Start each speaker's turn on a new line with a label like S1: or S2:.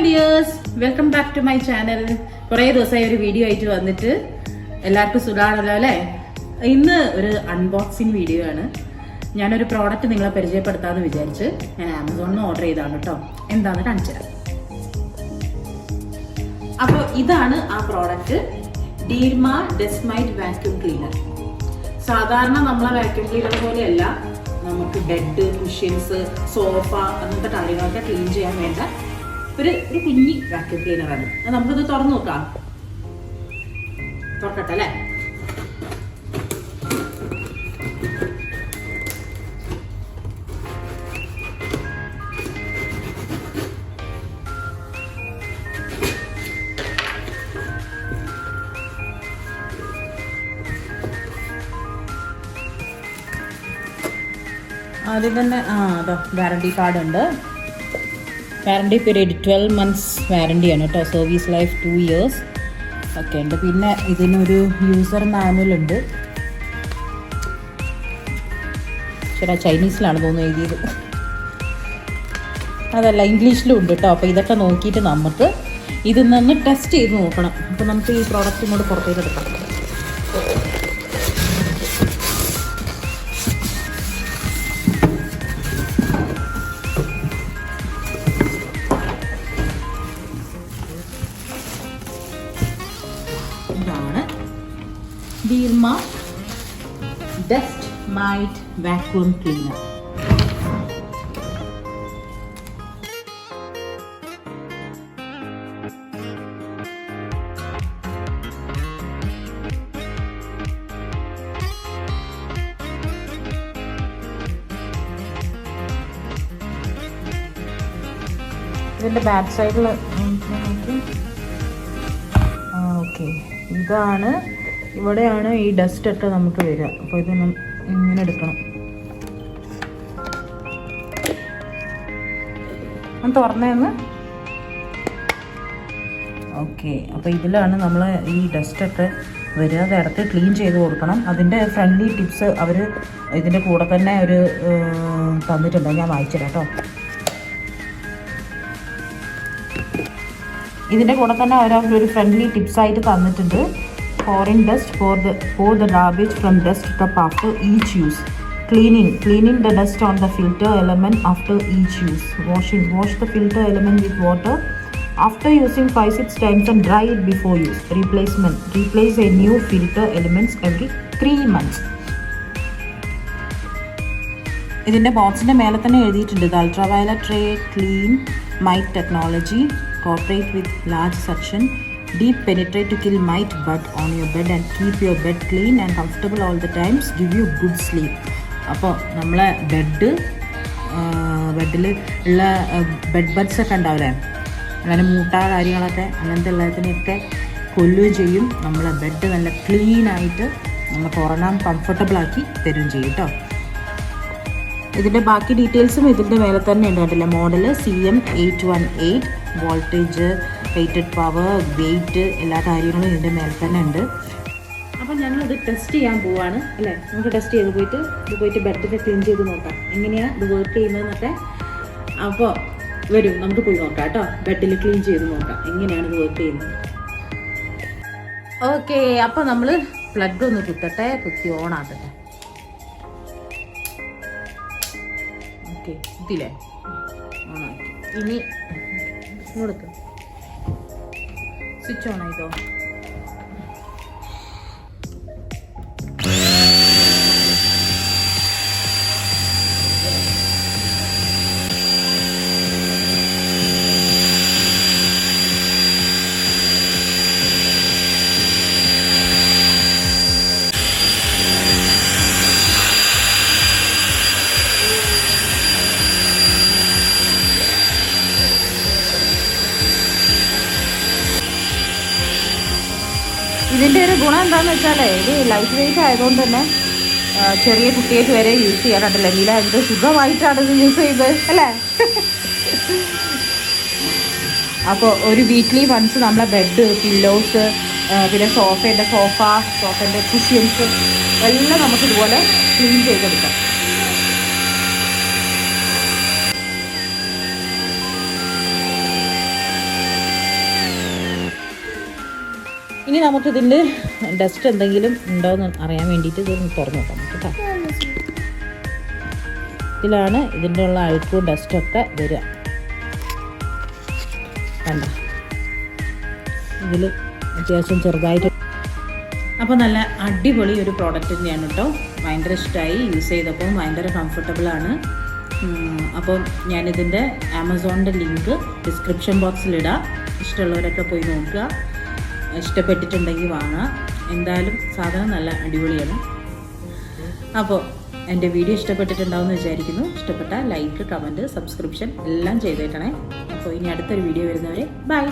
S1: Dears, welcome back to my channel. കുറേ ദിവസമായി ഒരു വീഡിയോ ആയിട്ട് വന്നിട്ട്. എല്ലാവർക്കും സുഖമാണല്ലോ അല്ലേ? ഇന്ന് ഒരു അൺബോക്സിങ് വീഡിയോ ആണ്. ഞാനൊരു പ്രോഡക്റ്റ് നിങ്ങളെ പരിചയപ്പെടുത്താമെന്ന് വിചാരിച്ച് ഞാൻ ആമസോണിൽ നിന്ന് ഓർഡർ ചെയ്താണ് കേട്ടോ. എന്താണെന്ന് കാണിച്ചു തരാം. അപ്പോൾ ഇതാണ് ആ പ്രോഡക്റ്റ്, ഡീർമ ഡെസ്മൈറ്റ് വാക്യൂം ക്ലീനർ. സാധാരണ നമ്മളെ വാക്യൂം ക്ലീനർ പോലെയല്ല, നമുക്ക് ബെഡ്, കുഷ്യൻസ്, സോഫ അങ്ങനത്തെ കാര്യങ്ങളൊക്കെ ക്ലീൻ ചെയ്യാൻ വേണ്ട ഒരു കുഞ്ഞി വാക്യൂം ക്ലീനറാണ്. നമുക്കിത് തുറന്നു നോക്കാം. തുറക്കട്ടെ അല്ലേ? ആദ്യം തന്നെ അതാ വാറണ്ടി കാർഡ് ഉണ്ട്. വാറണ്ടി പീരീഡ് 12 months വാറണ്ടിയാണ് കേട്ടോ. സർവീസ് ലൈഫ് 2 years ഒക്കെ ഉണ്ട്. പിന്നെ ഇതിനൊരു യൂസർ മാനുവൽ ഉണ്ട്. ശരി, ചൈനീസിലാണ് തോന്നുന്നു എഴുതിയത്, അതല്ല ഇംഗ്ലീഷിലും ഉണ്ട് കേട്ടോ. അപ്പോൾ ഇതൊക്കെ നോക്കിയിട്ട് നമുക്ക് ഇതിൽ നിന്ന് ടെസ്റ്റ് ചെയ്ത് നോക്കണം. അപ്പോൾ നമുക്ക് ഈ പ്രോഡക്റ്റ് ഇങ്ങോട്ട് പുറത്തേക്ക് എടുക്കാം. ഇതാണ് DEERMA DESMITE വാക്യൂം ക്ലീനർ. ഇതിൻ്റെ ബാക്ക് സൈഡിൽ ഓക്കെ, ഇതാണ്, ഇവിടെയാണ് ഈ ഡസ്റ്റ് ഒക്കെ നമുക്ക് വരിക. അപ്പോൾ ഇത് ഇങ്ങനെ എടുക്കണം. തുറന്നേന്ന് ഓക്കെ. അപ്പോൾ ഇതിലാണ് നമ്മൾ ഈ ഡസ്റ്റൊക്കെ വരിക. അത് ഇടത്ത് ക്ലീൻ ചെയ്ത് കൊടുക്കണം. അതിൻ്റെ ഫ്രണ്ട്ലി ടിപ്സ് അവർ ഇതിൻ്റെ കൂടെ തന്നെ ഒരു തന്നിട്ടുണ്ട്. ഞാൻ വായിച്ചുതരാം കേട്ടോ. ഇതിൻ്റെ കൂടെ തന്നെ ഒരു ഫ്രണ്ട്ലി ടിപ്സായിട്ട് തന്നിട്ടുണ്ട്. Pouring dust, pour the garbage from desktop after each use. Cleaning the dust on the filter element after each use. Wash the filter element with water after using 5-6 times and dry it before use. Replace a new filter elements every 3 months. ഇതിൻ്റെ ബോക്സിൻ്റെ മേലെ തന്നെ എഴുതിയിട്ടുണ്ട്, ഇത് ultraviolet ray clean MITE technology, cooperate with large suction, deep penetrate to kill mite bud on your bed and keep your bed clean and comfortable all the times, give you good sleep. അപ്പോൾ നമ്മളെ ബെഡിൽ ഉള്ള bed buds ഒക്കെ ഉണ്ടാവില്ലേ, അങ്ങനെ മൂട്ട കാര്യങ്ങളൊക്കെ അങ്ങനത്തെ എല്ലാത്തിനെയൊക്കെ കൊല്ലുകയും ചെയ്യും. നമ്മളെ ബെഡ് നല്ല ക്ലീനായിട്ട് നമുക്ക് ഉറങ്ങാൻ കംഫർട്ടബിളാക്കി തരുകയും ചെയ്യും കേട്ടോ. ഇതിൻ്റെ ബാക്കി ഡീറ്റെയിൽസും ഇതിൻ്റെ മേലെ തന്നെ ഉണ്ട് കേട്ടില്ല. Model CM818, voltage, rated power, weight, എല്ലാ കാര്യങ്ങളും ഇതിൻ്റെ മേലെ തന്നെ ഉണ്ട്. അപ്പോൾ ഞങ്ങളിത് ടെസ്റ്റ് ചെയ്യാൻ പോവാണ് അല്ലേ? നമുക്ക് ടെസ്റ്റ് ചെയ്ത് പോയിട്ട് ബെഡൊക്കെ ക്ലീൻ ചെയ്ത് നോക്കാം എങ്ങനെയാണ് ഇത് വർക്ക് ചെയ്യുന്നതെന്നൊക്കെ. അപ്പോൾ വരും, നമുക്ക് പോയി നോക്കാം കേട്ടോ. ബെഡിൽ ക്ലീൻ ചെയ്ത് നോക്കാം എങ്ങനെയാണ് ഇത് വർക്ക് ചെയ്യുന്നത്. ഓക്കെ, അപ്പോൾ നമ്മൾ പ്ലഗ് ഒന്ന് കുത്തി ഓൺ ആക്കട്ടെ. ഓക്കെ, കുത്തിയില്ലേ? ഓണാക്കി. ഇനി കൊടുക്കും, സ്വിച്ച് ഓൺ ആയിട്ടോ. ഇതിൻ്റെ ഒരു ഗുണം എന്താണെന്ന് വെച്ചാൽ ഇത് ലൈറ്റ് വെയിറ്റ് ആയതുകൊണ്ട് തന്നെ ചെറിയ കുട്ടികൾക്ക് വരെ യൂസ് ചെയ്യാനായിട്ടില്ല. നീല എന്ത് സുഖമായിട്ടാണ് ഇത് യൂസ് ചെയ്തത് അല്ലേ? അപ്പോൾ ഒരു വീക്ക്ലി വൺസ് നമ്മളെ ബെഡ്, പില്ലോസ്, പിന്നെ സോഫേൻ്റെ കുഷ്യൻസ് എല്ലാം നമുക്ക് ഇതുപോലെ ക്ലീൻ ചെയ്തെടുക്കാം. ഇനി നമുക്കിതിൻ്റെ ഡസ്റ്റ് എന്തെങ്കിലും ഉണ്ടോയെന്ന് അറിയാൻ വേണ്ടിയിട്ട് ഇതൊന്ന് തുറന്നു നോക്കാം കേട്ടോ. ഇതിലാണ് ഇതിൻ്റെ ഉള്ള അഴുക്കും ഡസ്റ്റൊക്കെ വരിക. വേണ്ട, ഇതിൽ അത്യാവശ്യം ചെറുതായിട്ട്. അപ്പോൾ നല്ല അടിപൊളി ഒരു പ്രോഡക്റ്റ് തന്നെയാണ് കേട്ടോ. ഭയങ്കര ഇഷ്ടമായി, യൂസ് ചെയ്തപ്പോൾ ഭയങ്കര കംഫർട്ടബിളാണ്. അപ്പം ഞാനിതിൻ്റെ ആമസോണിൻ്റെ ലിങ്ക് ഡിസ്ക്രിപ്ഷൻ ബോക്സിലിടാം. ഇഷ്ടമുള്ളവരൊക്കെ പോയി നോക്കുക, ഇഷ്ടപ്പെട്ടിട്ടുണ്ടെങ്കിൽ വാങ്ങാം. എന്തായാലും സാധനം നല്ല അടിപൊളിയാണ്. അപ്പോൾ എൻ്റെ വീഡിയോ ഇഷ്ടപ്പെട്ടിട്ടുണ്ടാവുമെന്ന് വിചാരിക്കുന്നു. ഇഷ്ടപ്പെട്ടാൽ ലൈക്ക്, കമൻറ്റ്, സബ്സ്ക്രിപ്ഷൻ എല്ലാം ചെയ്തേക്കണേ. അപ്പോൾ ഇനി അടുത്തൊരു വീഡിയോ വരുന്നവരെ ബൈ.